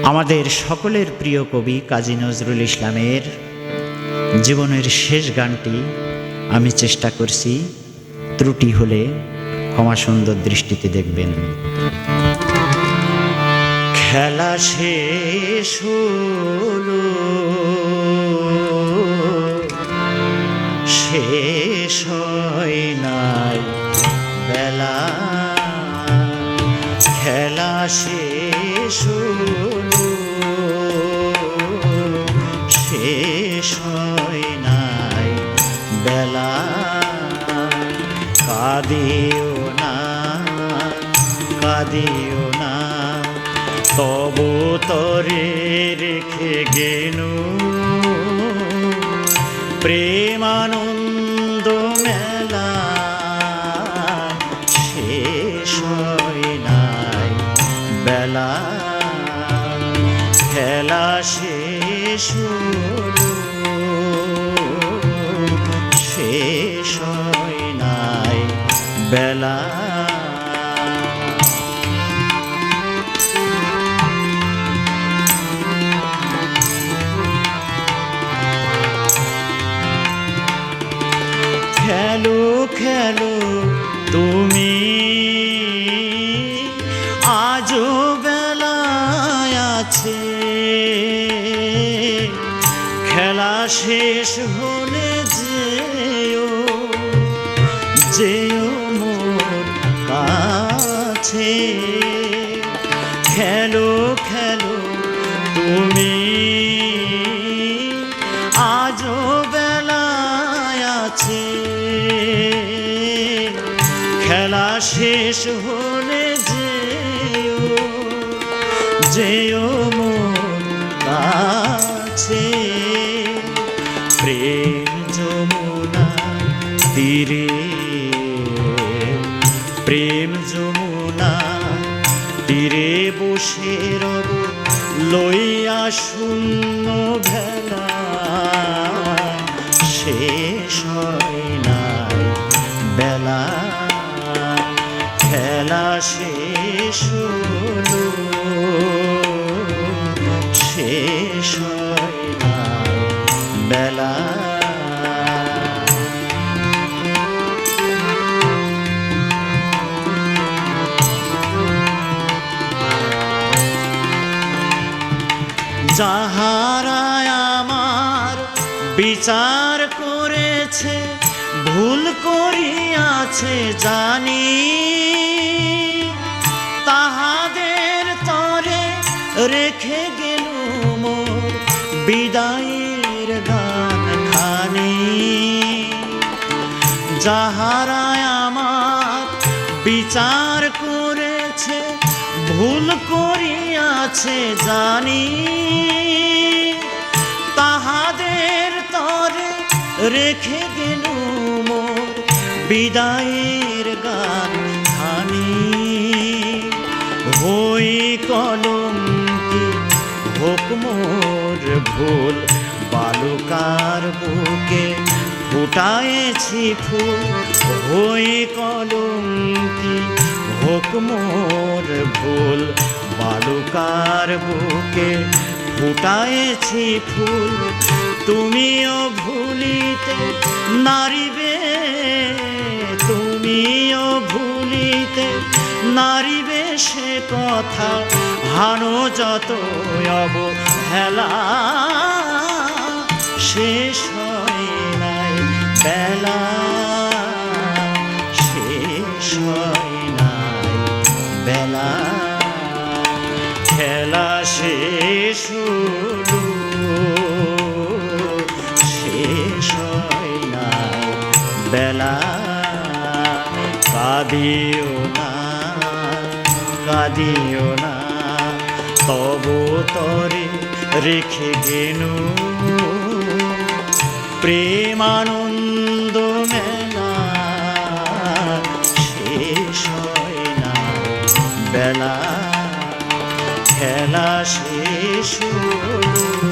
আমাদের সকলের প্রিয় কবি কাজী নজরুল ইসলামের জীবনের শেষ গানটি আমি চেষ্টা করছি, ত্রুটি হলে ক্ষমা সুন্দর দৃষ্টিতে দেখবেন। খেলা শেষ হলো, শেষ হয় নাই বেলা, খেলা শেষ হলো, শেষ হয় নাই বেলা। কাঁদিও না, কাঁদিও না, তবু তরে রেখে গেনু প্রেমানন্দ মেলা। শেষ হয় নাই বেলা, খেলা শেষ হলো, শেষ হয় নাই বেলা। খেলো খেলো তুমি আজও বেলায় আছে, খেলা শেষ হলে যেও, যেও মোর কাছে। খেলো খেলো তুমি আজও বেলায় আছে, খেলা শেষ হলে যেও, যেও মোর কাছে। প্রেম যমুনা তীরে, প্রেম যমুনা তীরে বসে রব লইয়া শূন্য ভেলা। শেষ হয় নাই বেলা, খেলা শেষ হলো, শেষ হয় নাই বেলা। যাহারা আমার বিচার করেছে, ভুল করিয়াছে জানি, তাহাদের তরে রেখে গেল মোর বিদায়ের গান খানি। যাহারা আমার বিচার করেছে, ভুল করিয়াছে জানি, তাহাদের তরে রেখে গেল মোর বিদায়ের গান খানি। হই কলঙ্কি হোক মোর ভুল, বালুকার বুকে ফুটায়েছি ফুল। হই কলঙ্কি হোক মোর ভুল, বালুকার বুকে ফুটায়েছি ফুল। তুমিও ভুলিতে নারিবে, তুমিও ভুলিতে নারিবে সে কথা, হানো যত অবহেলা। শেষ হয় নাই বেলা, শেষ হয় নাই বেলা, খেলা শেষ হলো, শেষ হয় নাই বেলা। কাঁদিও না, কাঁদিও না, তবু তরে রেখে গেনু প্রেমানন্দ মেলা। শেষ হয় নাই বেলা, খেলা শেষ হলো।